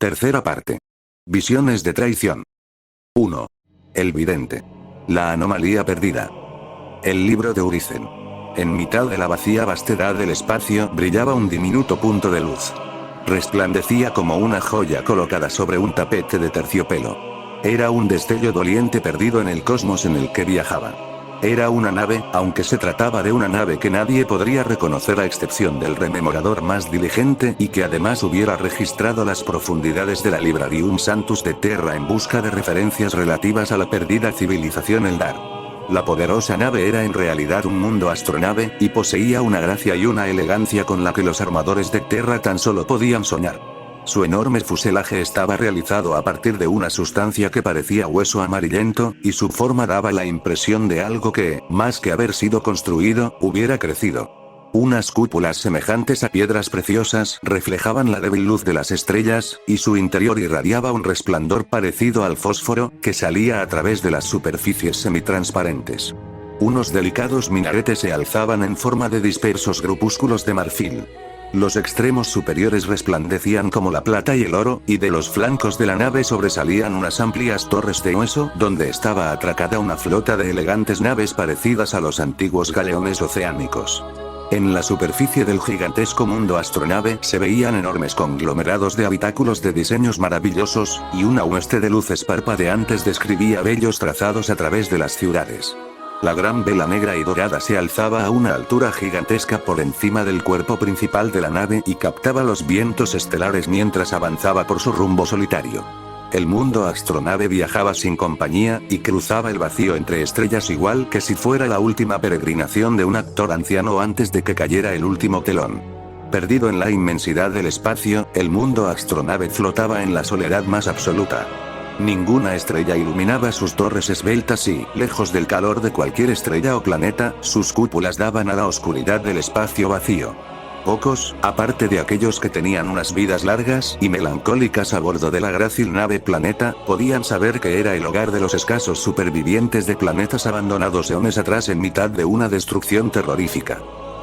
Tercera parte. Visiones de traición. 1. El vidente. La anomalía perdida. El libro de Urizen. En mitad de la vacía vastedad del espacio brillaba un diminuto punto de luz. Resplandecía como una joya colocada sobre un tapete de terciopelo. Era un destello doliente perdido en el cosmos en el que viajaba. Era una nave, aunque se trataba de una nave que nadie podría reconocer a excepción del rememorador más diligente y que además hubiera registrado las profundidades de la Librarium Sanctus de Terra en busca de referencias relativas a la perdida civilización Eldar. La poderosa nave era en realidad un mundo astronave, y poseía una gracia y una elegancia con la que los armadores de Terra tan solo podían soñar. Su enorme fuselaje estaba realizado a partir de una sustancia que parecía hueso amarillento, y su forma daba la impresión de algo que, más que haber sido construido, hubiera crecido. Unas cúpulas semejantes a piedras preciosas reflejaban la débil luz de las estrellas, y su interior irradiaba un resplandor parecido al fósforo, que salía a través de las superficies semitransparentes. Unos delicados minaretes se alzaban en forma de dispersos grupúsculos de marfil. Los extremos superiores resplandecían como la plata y el oro, y de los flancos de la nave sobresalían unas amplias torres de hueso, donde estaba atracada una flota de elegantes naves parecidas a los antiguos galeones oceánicos. En la superficie del gigantesco mundo astronave se veían enormes conglomerados de habitáculos de diseños maravillosos, y una hueste de luces parpadeantes describía bellos trazados a través de las ciudades. La gran vela negra y dorada se alzaba a una altura gigantesca por encima del cuerpo principal de la nave y captaba los vientos estelares mientras avanzaba por su rumbo solitario. El mundo astronave viajaba sin compañía, y cruzaba el vacío entre estrellas igual que si fuera la última peregrinación de un actor anciano antes de que cayera el último telón. Perdido en la inmensidad del espacio, el mundo astronave flotaba en la soledad más absoluta. Ninguna estrella iluminaba sus torres esbeltas y, lejos del calor de cualquier estrella o planeta, sus cúpulas daban a la oscuridad del espacio vacío. Pocos, aparte de aquellos que tenían unas vidas largas y melancólicas a bordo de la grácil nave Planeta, podían saber que era el hogar de los escasos supervivientes de planetas abandonados eones atrás en mitad de una destrucción terrorífica.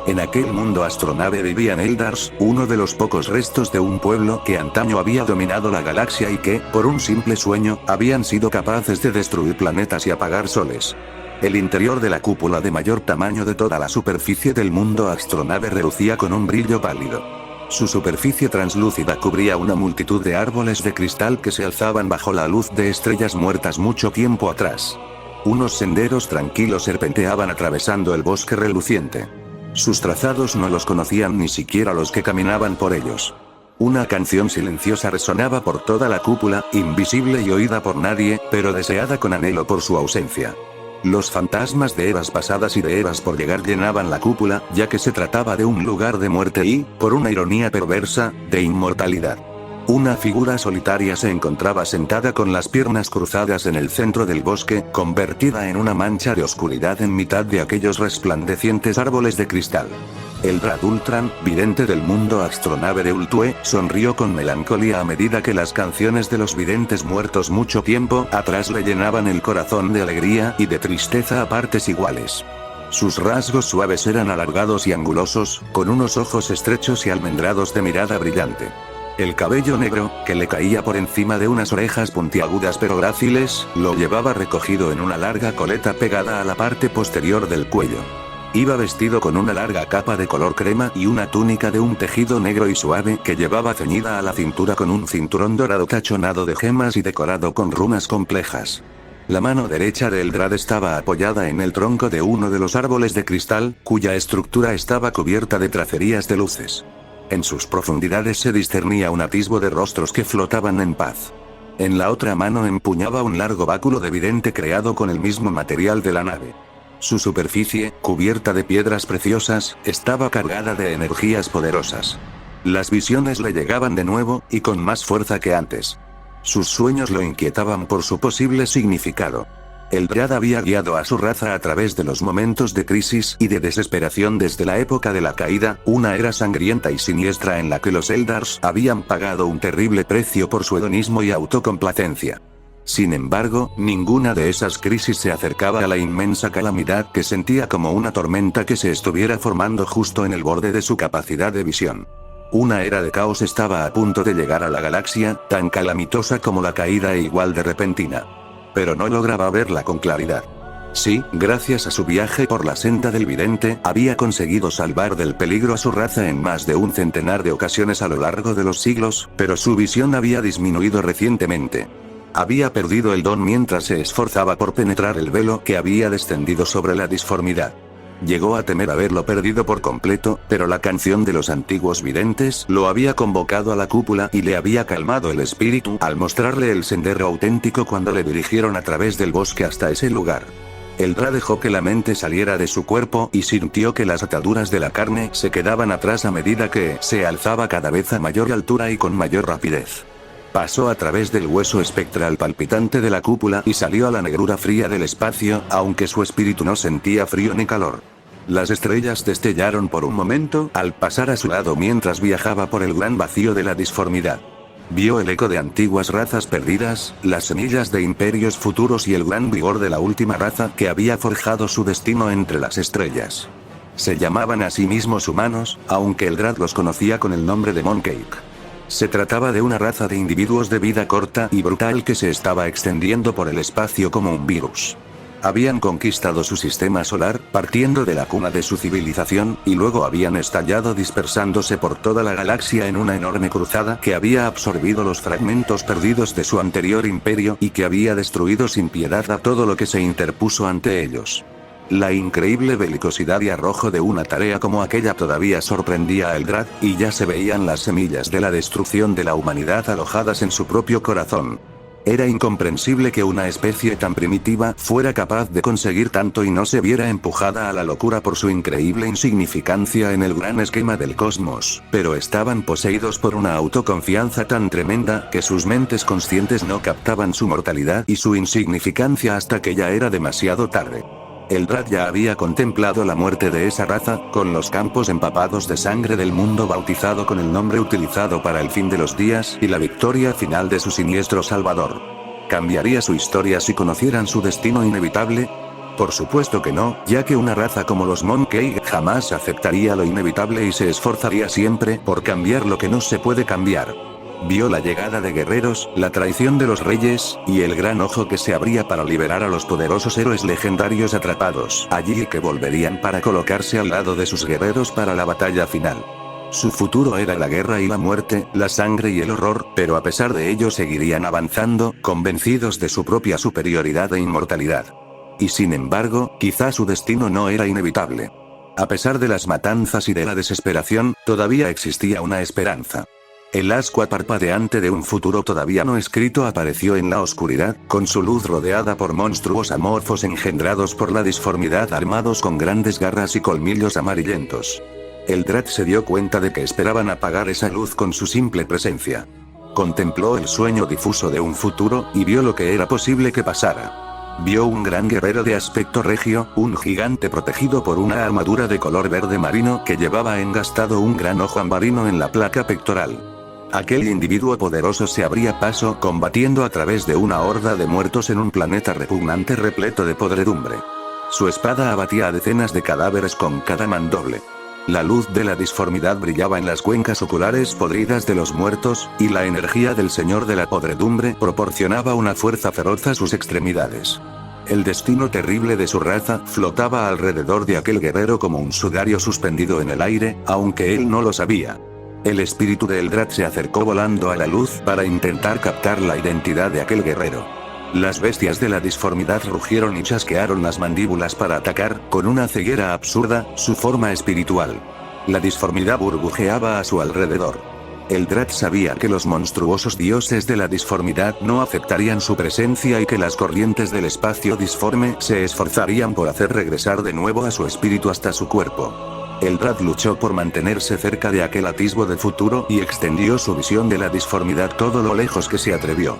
En aquel mundo astronave vivían Eldars, uno de los pocos restos de un pueblo que antaño había dominado la galaxia y que, por un simple sueño, habían sido capaces de destruir planetas y apagar soles. El interior de la cúpula de mayor tamaño de toda la superficie del mundo astronave relucía con un brillo pálido. Su superficie translúcida cubría una multitud de árboles de cristal que se alzaban bajo la luz de estrellas muertas mucho tiempo atrás. Unos senderos tranquilos serpenteaban atravesando el bosque reluciente. Sus trazados no los conocían ni siquiera los que caminaban por ellos. Una canción silenciosa resonaba por toda la cúpula, invisible y oída por nadie, pero deseada con anhelo por su ausencia. Los fantasmas de eras pasadas y de eras por llegar llenaban la cúpula, ya que se trataba de un lugar de muerte y, por una ironía perversa, de inmortalidad. Una figura solitaria se encontraba sentada con las piernas cruzadas en el centro del bosque, convertida en una mancha de oscuridad en mitad de aquellos resplandecientes árboles de cristal. Eldrad Ultran, vidente del mundo astronave de Ultue, sonrió con melancolía a medida que las canciones de los videntes muertos mucho tiempo atrás le llenaban el corazón de alegría y de tristeza a partes iguales. Sus rasgos suaves eran alargados y angulosos, con unos ojos estrechos y almendrados de mirada brillante. El cabello negro, que le caía por encima de unas orejas puntiagudas pero gráciles, lo llevaba recogido en una larga coleta pegada a la parte posterior del cuello. Iba vestido con una larga capa de color crema y una túnica de un tejido negro y suave que llevaba ceñida a la cintura con un cinturón dorado tachonado de gemas y decorado con runas complejas. La mano derecha de Eldrad estaba apoyada en el tronco de uno de los árboles de cristal, cuya estructura estaba cubierta de tracerías de luces. En sus profundidades se discernía un atisbo de rostros que flotaban en paz. En la otra mano empuñaba un largo báculo de vidente creado con el mismo material de la nave. Su superficie, cubierta de piedras preciosas, estaba cargada de energías poderosas. Las visiones le llegaban de nuevo, y con más fuerza que antes. Sus sueños lo inquietaban por su posible significado. Eldrad había guiado a su raza a través de los momentos de crisis y de desesperación desde la época de la caída, una era sangrienta y siniestra en la que los Eldars habían pagado un terrible precio por su hedonismo y autocomplacencia. Sin embargo, ninguna de esas crisis se acercaba a la inmensa calamidad que sentía como una tormenta que se estuviera formando justo en el borde de su capacidad de visión. Una era de caos estaba a punto de llegar a la galaxia, tan calamitosa como la caída e igual de repentina. Pero no lograba verla con claridad. Sí, gracias a su viaje por la senda del vidente, había conseguido salvar del peligro a su raza en más de un centenar de ocasiones a lo largo de los siglos, pero su visión había disminuido recientemente. Había perdido el don mientras se esforzaba por penetrar el velo que había descendido sobre la disformidad. Llegó a temer haberlo perdido por completo, pero la canción de los antiguos videntes lo había convocado a la cúpula y le había calmado el espíritu al mostrarle el sendero auténtico cuando le dirigieron a través del bosque hasta ese lugar. Eldra dejó que la mente saliera de su cuerpo y sintió que las ataduras de la carne se quedaban atrás a medida que se alzaba cada vez a mayor altura y con mayor rapidez. Pasó a través del hueso espectral palpitante de la cúpula y salió a la negrura fría del espacio, aunque su espíritu no sentía frío ni calor. Las estrellas destellaron por un momento al pasar a su lado mientras viajaba por el gran vacío de la disformidad. Vio el eco de antiguas razas perdidas, las semillas de imperios futuros y el gran vigor de la última raza que había forjado su destino entre las estrellas. Se llamaban a sí mismos humanos, aunque Eldrad los conocía con el nombre de Mooncake. Se trataba de una raza de individuos de vida corta y brutal que se estaba extendiendo por el espacio como un virus. Habían conquistado su sistema solar, partiendo de la cuna de su civilización, y luego habían estallado dispersándose por toda la galaxia en una enorme cruzada que había absorbido los fragmentos perdidos de su anterior imperio y que había destruido sin piedad a todo lo que se interpuso ante ellos. La increíble belicosidad y arrojo de una tarea como aquella todavía sorprendía a Eldrad, y ya se veían las semillas de la destrucción de la humanidad alojadas en su propio corazón. Era incomprensible que una especie tan primitiva fuera capaz de conseguir tanto y no se viera empujada a la locura por su increíble insignificancia en el gran esquema del cosmos, pero estaban poseídos por una autoconfianza tan tremenda que sus mentes conscientes no captaban su mortalidad y su insignificancia hasta que ya era demasiado tarde. Eldrad ya había contemplado la muerte de esa raza, con los campos empapados de sangre del mundo bautizado con el nombre utilizado para el fin de los días y la victoria final de su siniestro salvador. ¿Cambiaría su historia si conocieran su destino inevitable? Por supuesto que no, ya que una raza como los Mooncake jamás aceptaría lo inevitable y se esforzaría siempre por cambiar lo que no se puede cambiar. Vio la llegada de guerreros, la traición de los reyes, y el gran ojo que se abría para liberar a los poderosos héroes legendarios atrapados allí y que volverían para colocarse al lado de sus guerreros para la batalla final. Su futuro era la guerra y la muerte, la sangre y el horror, pero a pesar de ello seguirían avanzando, convencidos de su propia superioridad e inmortalidad. Y sin embargo, quizá su destino no era inevitable. A pesar de las matanzas y de la desesperación, todavía existía una esperanza. El ascua parpadeante de un futuro todavía no escrito apareció en la oscuridad, con su luz rodeada por monstruos amorfos engendrados por la disformidad armados con grandes garras y colmillos amarillentos. Eldrad se dio cuenta de que esperaban apagar esa luz con su simple presencia. Contempló el sueño difuso de un futuro, y vio lo que era posible que pasara. Vio un gran guerrero de aspecto regio, un gigante protegido por una armadura de color verde marino que llevaba engastado un gran ojo ambarino en la placa pectoral. Aquel individuo poderoso se abría paso combatiendo a través de una horda de muertos en un planeta repugnante repleto de podredumbre. Su espada abatía a decenas de cadáveres con cada mandoble. La luz de la disformidad brillaba en las cuencas oculares podridas de los muertos, y la energía del señor de la podredumbre proporcionaba una fuerza feroz a sus extremidades. El destino terrible de su raza flotaba alrededor de aquel guerrero como un sudario suspendido en el aire, aunque él no lo sabía. El espíritu de Eldrad se acercó volando a la luz para intentar captar la identidad de aquel guerrero. Las bestias de la disformidad rugieron y chasquearon las mandíbulas para atacar, con una ceguera absurda, su forma espiritual. La disformidad burbujeaba a su alrededor. Eldrad sabía que los monstruosos dioses de la disformidad no aceptarían su presencia y que las corrientes del espacio disforme se esforzarían por hacer regresar de nuevo a su espíritu hasta su cuerpo. Eldrad luchó por mantenerse cerca de aquel atisbo de futuro y extendió su visión de la disformidad todo lo lejos que se atrevió.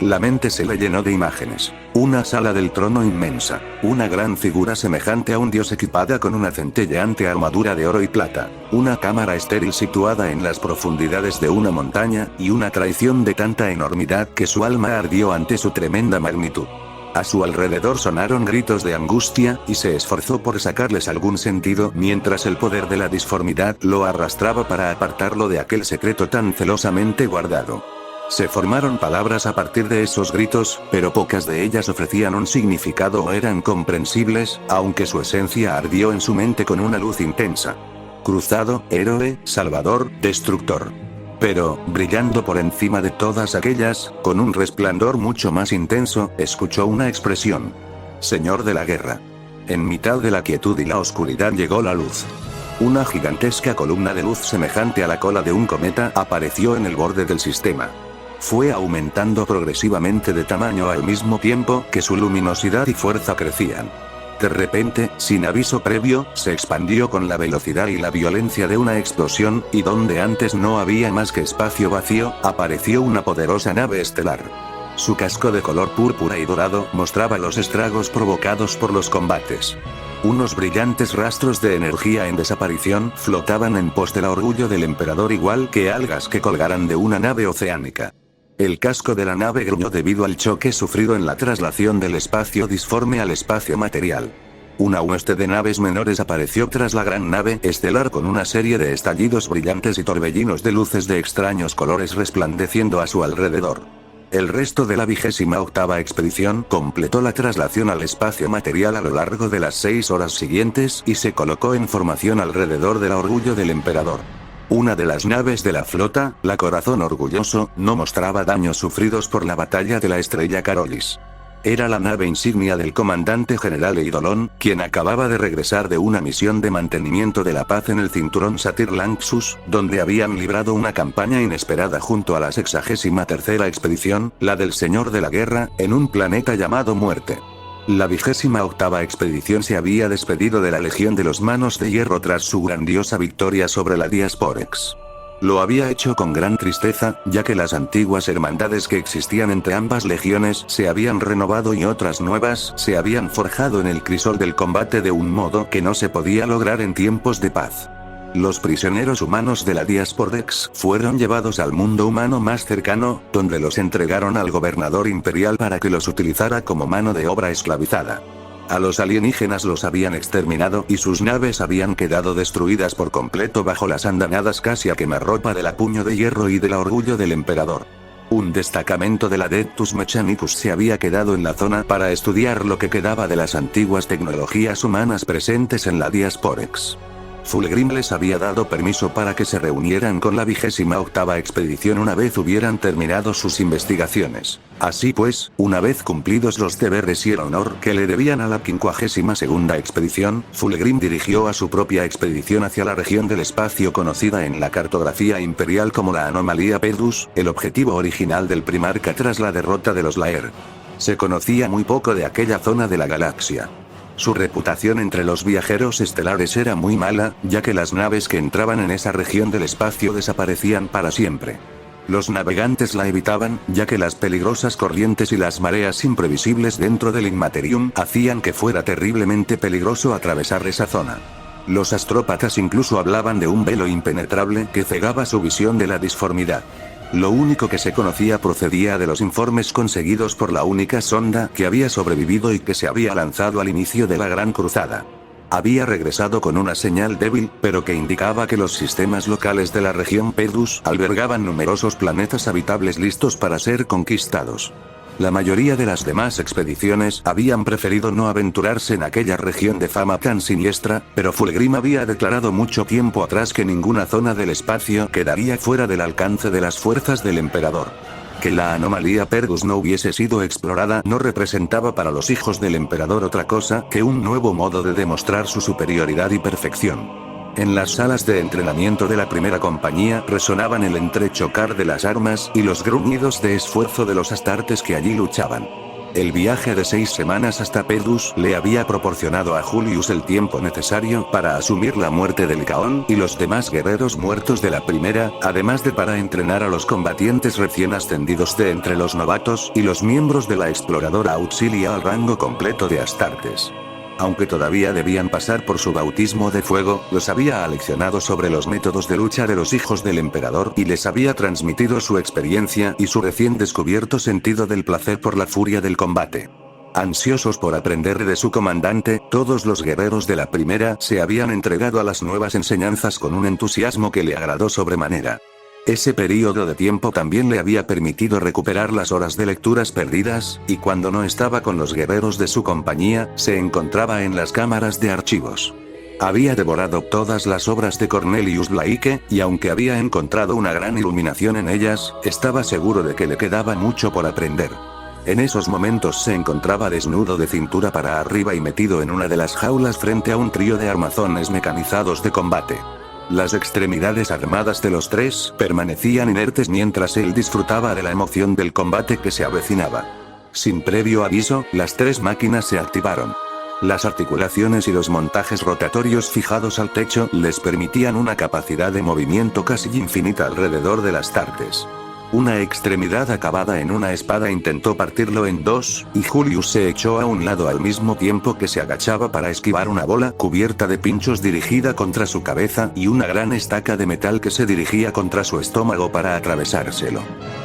La mente se le llenó de imágenes. Una sala del trono inmensa. Una gran figura semejante a un dios equipada con una centelleante armadura de oro y plata. Una cámara estéril situada en las profundidades de una montaña, y una traición de tanta enormidad que su alma ardió ante su tremenda magnitud. A su alrededor sonaron gritos de angustia, y se esforzó por sacarles algún sentido mientras el poder de la disformidad lo arrastraba para apartarlo de aquel secreto tan celosamente guardado. Se formaron palabras a partir de esos gritos, pero pocas de ellas ofrecían un significado o eran comprensibles, aunque su esencia ardió en su mente con una luz intensa. Cruzado, héroe, salvador, destructor. Pero, brillando por encima de todas aquellas, con un resplandor mucho más intenso, escuchó una expresión. Señor de la guerra. En mitad de la quietud y la oscuridad llegó la luz. Una gigantesca columna de luz semejante a la cola de un cometa apareció en el borde del sistema. Fue aumentando progresivamente de tamaño al mismo tiempo que su luminosidad y fuerza crecían. De repente, sin aviso previo, se expandió con la velocidad y la violencia de una explosión, y donde antes no había más que espacio vacío, apareció una poderosa nave estelar. Su casco de color púrpura y dorado mostraba los estragos provocados por los combates. Unos brillantes rastros de energía en desaparición flotaban en pos del orgullo del emperador igual que algas que colgaran de una nave oceánica. El casco de la nave gruñó debido al choque sufrido en la traslación del espacio disforme al espacio material. Una hueste de naves menores apareció tras la gran nave estelar con una serie de estallidos brillantes y torbellinos de luces de extraños colores resplandeciendo a su alrededor. El resto de la 28ª expedición completó la traslación al espacio material a lo largo de las 6 horas siguientes y se colocó en formación alrededor del orgullo del emperador. Una de las naves de la flota, la Corazón Orgulloso, no mostraba daños sufridos por la batalla de la estrella Carolis. Era la nave insignia del comandante general Eidolon, quien acababa de regresar de una misión de mantenimiento de la paz en el cinturón Satyr-Lampsus, donde habían librado una campaña inesperada junto a la 63ª expedición, la del Señor de la Guerra, en un planeta llamado Muerte. La 28ª expedición se había despedido de la Legión de los Manos de Hierro tras su grandiosa victoria sobre la Diasporex. Lo había hecho con gran tristeza, ya que las antiguas hermandades que existían entre ambas legiones se habían renovado y otras nuevas se habían forjado en el crisol del combate de un modo que no se podía lograr en tiempos de paz. Los prisioneros humanos de la Diasporex fueron llevados al mundo humano más cercano, donde los entregaron al gobernador imperial para que los utilizara como mano de obra esclavizada. A los alienígenas los habían exterminado y sus naves habían quedado destruidas por completo bajo las andanadas casi a quemarropa del puño de hierro y del orgullo del emperador. Un destacamento de la Adeptus Mechanicus se había quedado en la zona para estudiar lo que quedaba de las antiguas tecnologías humanas presentes en la Diasporex. Fulgrim les había dado permiso para que se reunieran con la 28ª expedición una vez hubieran terminado sus investigaciones. Así pues, una vez cumplidos los deberes y el honor que le debían a la 52ª expedición, Fulgrim dirigió a su propia expedición hacia la región del espacio conocida en la cartografía imperial como la anomalía Pedus, el objetivo original del primarca tras la derrota de los Laer. Se conocía muy poco de aquella zona de la galaxia. Su reputación entre los viajeros estelares era muy mala, ya que las naves que entraban en esa región del espacio desaparecían para siempre. Los navegantes la evitaban, ya que las peligrosas corrientes y las mareas imprevisibles dentro del Inmaterium hacían que fuera terriblemente peligroso atravesar esa zona. Los astrópatas incluso hablaban de un velo impenetrable que cegaba su visión de la disformidad. Lo único que se conocía procedía de los informes conseguidos por la única sonda que había sobrevivido y que se había lanzado al inicio de la Gran Cruzada. Había regresado con una señal débil, pero que indicaba que los sistemas locales de la región Pedus albergaban numerosos planetas habitables listos para ser conquistados. La mayoría de las demás expediciones habían preferido no aventurarse en aquella región de fama tan siniestra, pero Fulgrim había declarado mucho tiempo atrás que ninguna zona del espacio quedaría fuera del alcance de las fuerzas del emperador. Que la anomalía Perdus no hubiese sido explorada no representaba para los hijos del emperador otra cosa que un nuevo modo de demostrar su superioridad y perfección. En las salas de entrenamiento de la primera compañía resonaban el entrechocar de las armas y los gruñidos de esfuerzo de los astartes que allí luchaban. El viaje de 6 semanas hasta Pedus le había proporcionado a Julius el tiempo necesario para asumir la muerte del Caón y los demás guerreros muertos de la primera, además de para entrenar a los combatientes recién ascendidos de entre los novatos y los miembros de la exploradora Auxilia al rango completo de astartes. Aunque todavía debían pasar por su bautismo de fuego, los había aleccionado sobre los métodos de lucha de los hijos del emperador y les había transmitido su experiencia y su recién descubierto sentido del placer por la furia del combate. Ansiosos por aprender de su comandante, todos los guerreros de la primera se habían entregado a las nuevas enseñanzas con un entusiasmo que le agradó sobremanera. Ese período de tiempo también le había permitido recuperar las horas de lecturas perdidas, y cuando no estaba con los guerreros de su compañía, se encontraba en las cámaras de archivos. Había devorado todas las obras de Cornelius Blake, y aunque había encontrado una gran iluminación en ellas, estaba seguro de que le quedaba mucho por aprender. En esos momentos se encontraba desnudo de cintura para arriba y metido en una de las jaulas frente a un trío de armazones mecanizados de combate. Las extremidades armadas de los tres permanecían inertes mientras él disfrutaba de la emoción del combate que se avecinaba. Sin previo aviso, las tres máquinas se activaron. Las articulaciones y los montajes rotatorios fijados al techo les permitían una capacidad de movimiento casi infinita alrededor de las Astartes. Una extremidad acabada en una espada intentó partirlo en dos, y Julius se echó a un lado al mismo tiempo que se agachaba para esquivar una bola cubierta de pinchos dirigida contra su cabeza y una gran estaca de metal que se dirigía contra su estómago para atravesárselo.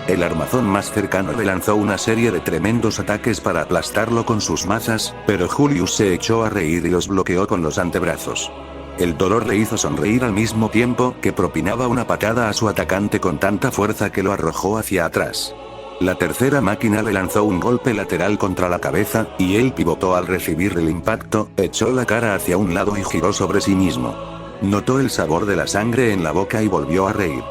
El armazón más cercano le lanzó una serie de tremendos ataques para aplastarlo con sus mazas, pero Julius se echó a reír y los bloqueó con los antebrazos. El dolor le hizo sonreír al mismo tiempo que propinaba una patada a su atacante con tanta fuerza que lo arrojó hacia atrás. La tercera máquina le lanzó un golpe lateral contra la cabeza, y él pivotó al recibir el impacto, echó la cara hacia un lado y giró sobre sí mismo. Notó el sabor de la sangre en la boca y volvió a reír.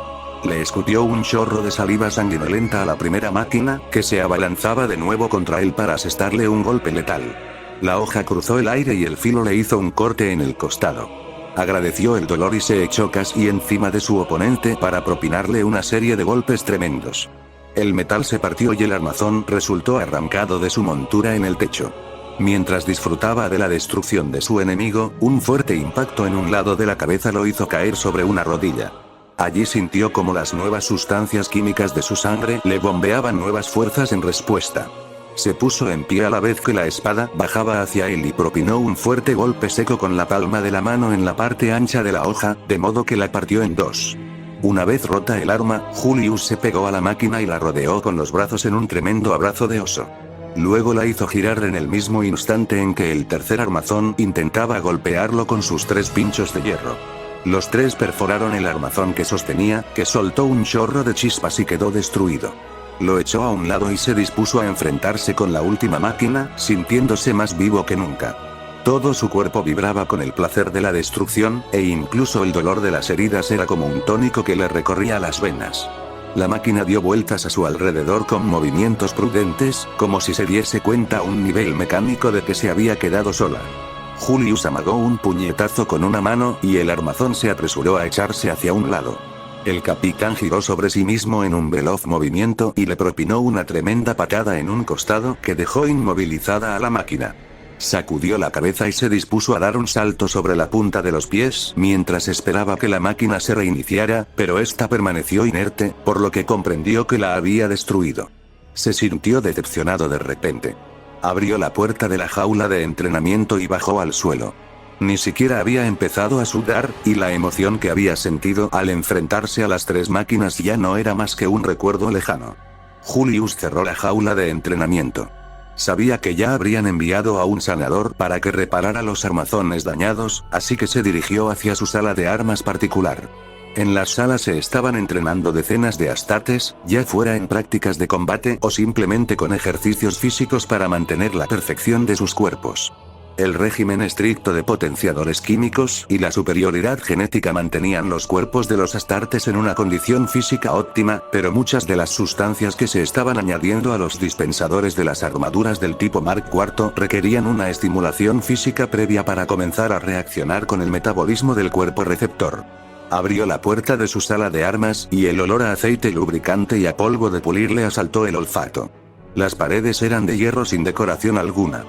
Le escupió un chorro de saliva sanguinolenta a la primera máquina, que se abalanzaba de nuevo contra él para asestarle un golpe letal. La hoja cruzó el aire y el filo le hizo un corte en el costado. Agradeció el dolor y se echó casi encima de su oponente para propinarle una serie de golpes tremendos. El metal se partió y el armazón resultó arrancado de su montura en el techo. Mientras disfrutaba de la destrucción de su enemigo, un fuerte impacto en un lado de la cabeza lo hizo caer sobre una rodilla. Allí sintió como las nuevas sustancias químicas de su sangre le bombeaban nuevas fuerzas en respuesta. Se puso en pie a la vez que la espada bajaba hacia él y propinó un fuerte golpe seco con la palma de la mano en la parte ancha de la hoja, de modo que la partió en dos. Una vez rota el arma, Julius se pegó a la máquina y la rodeó con los brazos en un tremendo abrazo de oso. Luego la hizo girar en el mismo instante en que el tercer armazón intentaba golpearlo con sus tres pinchos de hierro. Los tres perforaron el armazón que sostenía, que soltó un chorro de chispas y quedó destruido. Lo echó a un lado y se dispuso a enfrentarse con la última máquina, sintiéndose más vivo que nunca. Todo su cuerpo vibraba con el placer de la destrucción, e incluso el dolor de las heridas era como un tónico que le recorría las venas. La máquina dio vueltas a su alrededor con movimientos prudentes, como si se diese cuenta a un nivel mecánico de que se había quedado sola. Julius amagó un puñetazo con una mano y el armazón se apresuró a echarse hacia un lado. El capitán giró sobre sí mismo en un veloz movimiento y le propinó una tremenda patada en un costado que dejó inmovilizada a la máquina. Sacudió la cabeza y se dispuso a dar un salto sobre la punta de los pies mientras esperaba que la máquina se reiniciara, pero esta permaneció inerte, por lo que comprendió que la había destruido. Se sintió decepcionado de repente. Abrió la puerta de la jaula de entrenamiento y bajó al suelo. Ni siquiera había empezado a sudar, y la emoción que había sentido al enfrentarse a las tres máquinas ya no era más que un recuerdo lejano. Julius cerró la jaula de entrenamiento. Sabía que ya habrían enviado a un sanador para que reparara los armazones dañados, así que se dirigió hacia su sala de armas particular. En la sala se estaban entrenando decenas de Astartes, ya fuera en prácticas de combate o simplemente con ejercicios físicos para mantener la perfección de sus cuerpos. El régimen estricto de potenciadores químicos y la superioridad genética mantenían los cuerpos de los Astartes en una condición física óptima, pero muchas de las sustancias que se estaban añadiendo a los dispensadores de las armaduras del tipo Mark IV requerían una estimulación física previa para comenzar a reaccionar con el metabolismo del cuerpo receptor. Abrió la puerta de su sala de armas, y el olor a aceite lubricante y a polvo de pulir le asaltó el olfato. Las paredes eran de hierro sin decoración alguna.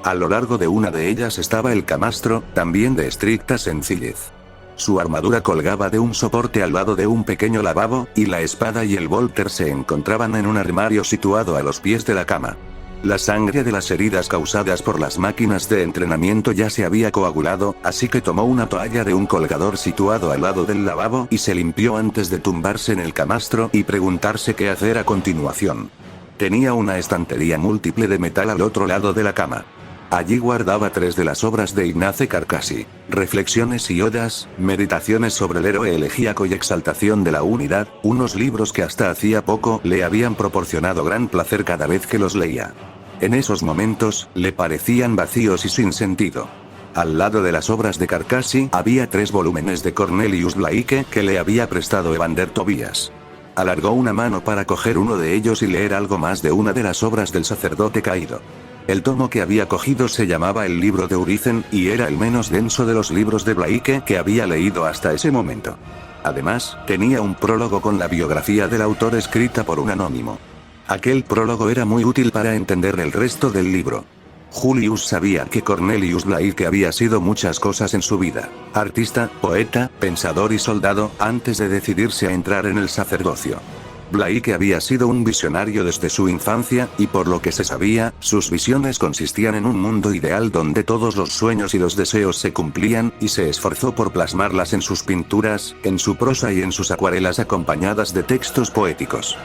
A lo largo de una de ellas estaba el camastro, también de estricta sencillez. Su armadura colgaba de un soporte al lado de un pequeño lavabo, y la espada y el volter se encontraban en un armario situado a los pies de la cama. La sangre de las heridas causadas por las máquinas de entrenamiento ya se había coagulado, así que tomó una toalla de un colgador situado al lado del lavabo y se limpió antes de tumbarse en el camastro y preguntarse qué hacer a continuación. Tenía una estantería múltiple de metal al otro lado de la cama. Allí guardaba 3 de las obras de Ignace Carcassi: Reflexiones y Odas, Meditaciones sobre el héroe elegíaco y Exaltación de la Unidad, unos libros que hasta hacía poco le habían proporcionado gran placer cada vez que los leía. En esos momentos, le parecían vacíos y sin sentido. Al lado de las obras de Carcassi había 3 volúmenes de Cornelius Blake que le había prestado Evander Tobías. Alargó una mano para coger uno de ellos y leer algo más de una de las obras del sacerdote caído. El tomo que había cogido se llamaba El libro de Urizen, y era el menos denso de los libros de Blake que había leído hasta ese momento. Además, tenía un prólogo con la biografía del autor escrita por un anónimo. Aquel prólogo era muy útil para entender el resto del libro. Julius sabía que Cornelius Blake había sido muchas cosas en su vida: artista, poeta, pensador y soldado, antes de decidirse a entrar en el sacerdocio. Blake había sido un visionario desde su infancia, y por lo que se sabía, sus visiones consistían en un mundo ideal donde todos los sueños y los deseos se cumplían, y se esforzó por plasmarlas en sus pinturas, en su prosa y en sus acuarelas acompañadas de textos poéticos.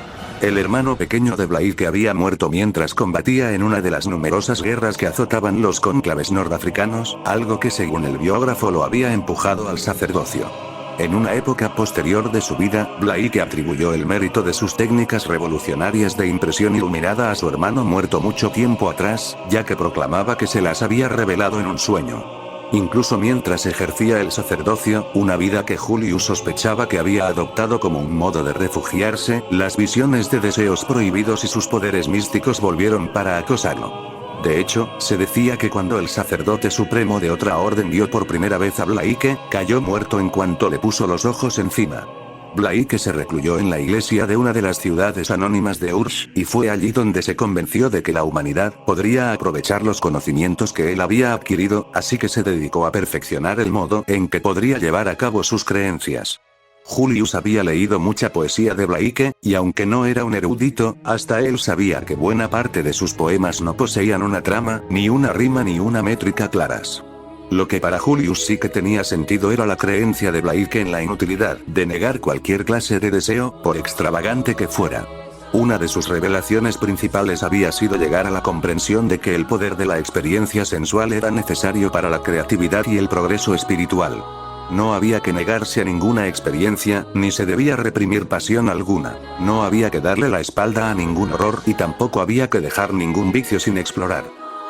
El hermano pequeño de Blake había muerto mientras combatía en una de las numerosas guerras que azotaban los cónclaves nordafricanos, algo que según el biógrafo lo había empujado al sacerdocio. En una época posterior de su vida, Blake atribuyó el mérito de sus técnicas revolucionarias de impresión iluminada a su hermano muerto mucho tiempo atrás, ya que proclamaba que se las había revelado en un sueño. Incluso mientras ejercía el sacerdocio, una vida que Julius sospechaba que había adoptado como un modo de refugiarse, las visiones de deseos prohibidos y sus poderes místicos volvieron para acosarlo. De hecho, se decía que cuando el sacerdote supremo de otra orden vio por primera vez a Blake, cayó muerto en cuanto le puso los ojos encima. Blake se recluyó en la iglesia de una de las ciudades anónimas de Ursh, y fue allí donde se convenció de que la humanidad podría aprovechar los conocimientos que él había adquirido, así que se dedicó a perfeccionar el modo en que podría llevar a cabo sus creencias. Julius había leído mucha poesía de Blake, y aunque no era un erudito, hasta él sabía que buena parte de sus poemas no poseían una trama, ni una rima ni una métrica claras. Lo que para Julius sí que tenía sentido era la creencia de Blake en la inutilidad de negar cualquier clase de deseo, por extravagante que fuera. Una de sus revelaciones principales había sido llegar a la comprensión de que el poder de la experiencia sensual era necesario para la creatividad y el progreso espiritual. No había que negarse a ninguna experiencia, ni se debía reprimir pasión alguna. No había que darle la espalda a ningún horror, y tampoco había que dejar ningún vicio sin explorar.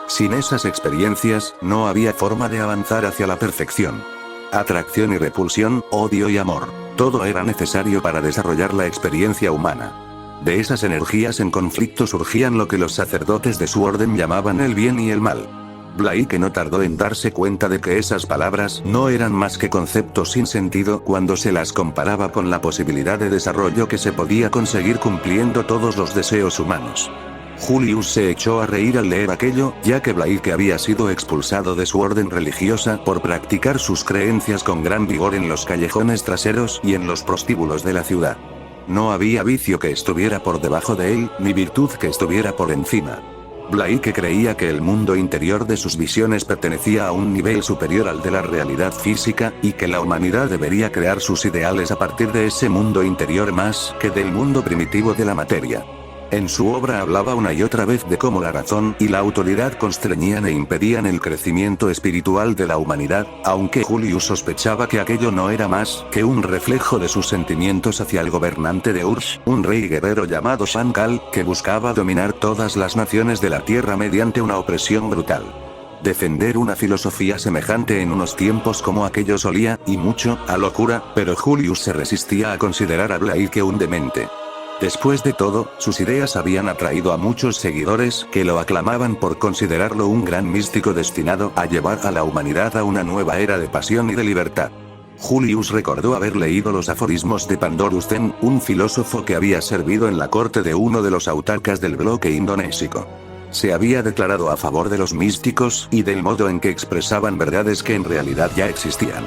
Sin esas experiencias, no había forma de avanzar hacia la perfección. Atracción y repulsión, odio y amor, todo era necesario para desarrollar la experiencia humana. De esas energías en conflicto surgían lo que los sacerdotes de su orden llamaban el bien y el mal. Blake no tardó en darse cuenta de que esas palabras no eran más que conceptos sin sentido cuando se las comparaba con la posibilidad de desarrollo que se podía conseguir cumpliendo todos los deseos humanos. Julius se echó a reír al leer aquello, ya que Blake había sido expulsado de su orden religiosa por practicar sus creencias con gran vigor en los callejones traseros y en los prostíbulos de la ciudad. No había vicio que estuviera por debajo de él, ni virtud que estuviera por encima. Blake creía que el mundo interior de sus visiones pertenecía a un nivel superior al de la realidad física, y que la humanidad debería crear sus ideales a partir de ese mundo interior más que del mundo primitivo de la materia. En su obra hablaba una y otra vez de cómo la razón y la autoridad constreñían e impedían el crecimiento espiritual de la humanidad, aunque Julius sospechaba que aquello no era más que un reflejo de sus sentimientos hacia el gobernante de Ursh, un rey guerrero llamado Shankal, que buscaba dominar todas las naciones de la tierra mediante una opresión brutal. Defender una filosofía semejante en unos tiempos como aquellos olía, y mucho, a locura, pero Julius se resistía a considerar a Blake un demente. Después de todo, sus ideas habían atraído a muchos seguidores que lo aclamaban por considerarlo un gran místico destinado a llevar a la humanidad a una nueva era de pasión y de libertad. Julius recordó haber leído los aforismos de Pandorus Zen, un filósofo que había servido en la corte de uno de los autarcas del bloque indonésico. Se había declarado a favor de los místicos y del modo en que expresaban verdades que en realidad ya existían.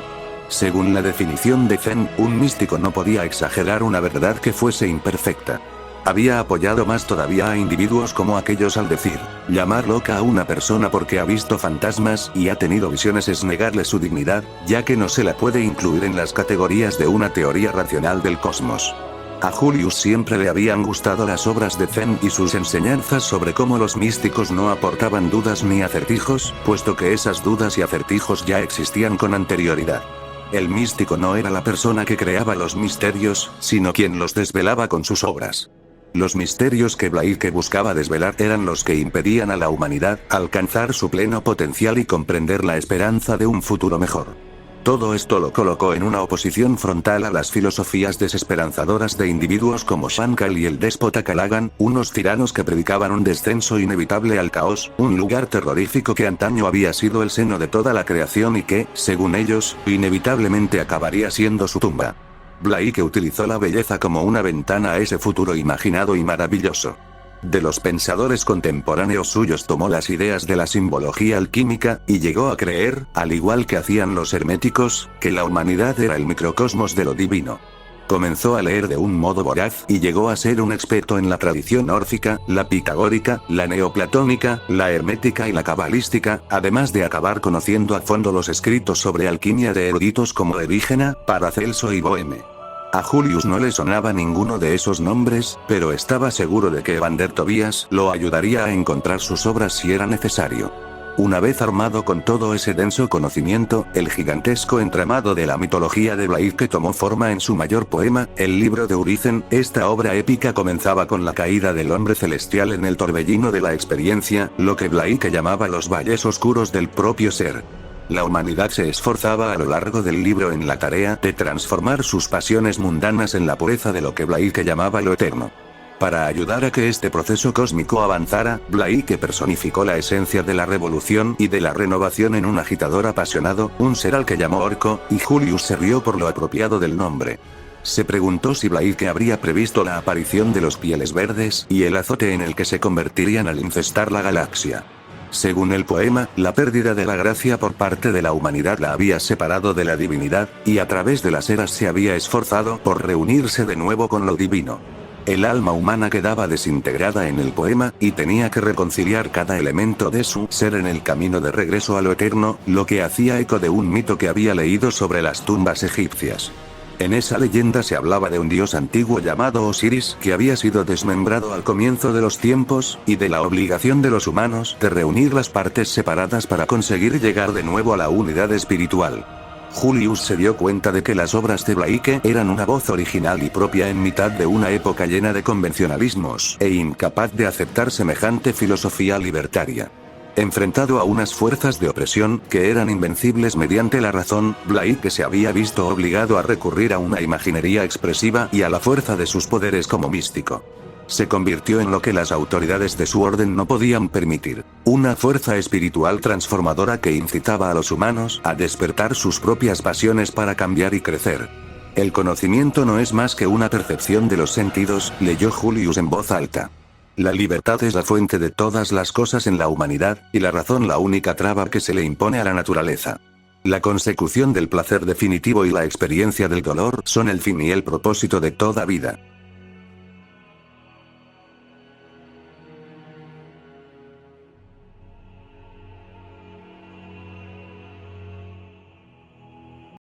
Según la definición de Zen, un místico no podía exagerar una verdad que fuese imperfecta. Había apoyado más todavía a individuos como aquellos al decir, llamar loca a una persona porque ha visto fantasmas y ha tenido visiones es negarle su dignidad, ya que no se la puede incluir en las categorías de una teoría racional del cosmos. A Julius siempre le habían gustado las obras de Zen y sus enseñanzas sobre cómo los místicos no aportaban dudas ni acertijos, puesto que esas dudas y acertijos ya existían con anterioridad. El místico no era la persona que creaba los misterios, sino quien los desvelaba con sus obras. Los misterios que Blake buscaba desvelar eran los que impedían a la humanidad alcanzar su pleno potencial y comprender la esperanza de un futuro mejor. Todo esto lo colocó en una oposición frontal a las filosofías desesperanzadoras de individuos como Shankar y el déspota Callaghan, unos tiranos que predicaban un descenso inevitable al caos, un lugar terrorífico que antaño había sido el seno de toda la creación y que, según ellos, inevitablemente acabaría siendo su tumba. Blake utilizó la belleza como una ventana a ese futuro imaginado y maravilloso. De los pensadores contemporáneos suyos tomó las ideas de la simbología alquímica, y llegó a creer, al igual que hacían los herméticos, que la humanidad era el microcosmos de lo divino. Comenzó a leer de un modo voraz y llegó a ser un experto en la tradición órfica, la pitagórica, la neoplatónica, la hermética y la cabalística, además de acabar conociendo a fondo los escritos sobre alquimia de eruditos como Erígena, Paracelso y Boheme. A Julius no le sonaba ninguno de esos nombres, pero estaba seguro de que Evander Tobias lo ayudaría a encontrar sus obras si era necesario. Una vez armado con todo ese denso conocimiento, el gigantesco entramado de la mitología de Blake tomó forma en su mayor poema, el libro de Urizen. Esta obra épica comenzaba con la caída del hombre celestial en el torbellino de la experiencia, lo que Blake llamaba los valles oscuros del propio ser. La humanidad se esforzaba a lo largo del libro en la tarea de transformar sus pasiones mundanas en la pureza de lo que Blake llamaba lo eterno. Para ayudar a que este proceso cósmico avanzara, Blake personificó la esencia de la revolución y de la renovación en un agitador apasionado, un ser al que llamó Orco, y Julius se rió por lo apropiado del nombre. Se preguntó si Blake habría previsto la aparición de los pieles verdes y el azote en el que se convertirían al infestar la galaxia. Según el poema, la pérdida de la gracia por parte de la humanidad la había separado de la divinidad, y a través de las eras se había esforzado por reunirse de nuevo con lo divino. El alma humana quedaba desintegrada en el poema, y tenía que reconciliar cada elemento de su ser en el camino de regreso a lo eterno, lo que hacía eco de un mito que había leído sobre las tumbas egipcias. En esa leyenda se hablaba de un dios antiguo llamado Osiris que había sido desmembrado al comienzo de los tiempos, y de la obligación de los humanos de reunir las partes separadas para conseguir llegar de nuevo a la unidad espiritual. Julius se dio cuenta de que las obras de Blake eran una voz original y propia en mitad de una época llena de convencionalismos, e incapaz de aceptar semejante filosofía libertaria. Enfrentado a unas fuerzas de opresión que eran invencibles mediante la razón, Blake se había visto obligado a recurrir a una imaginería expresiva y a la fuerza de sus poderes como místico. Se convirtió en lo que las autoridades de su orden no podían permitir: una fuerza espiritual transformadora que incitaba a los humanos a despertar sus propias pasiones para cambiar y crecer. El conocimiento no es más que una percepción de los sentidos, leyó Julius en voz alta. La libertad es la fuente de todas las cosas en la humanidad, y la razón la única traba que se le impone a la naturaleza. La consecución del placer definitivo y la experiencia del dolor son el fin y el propósito de toda vida.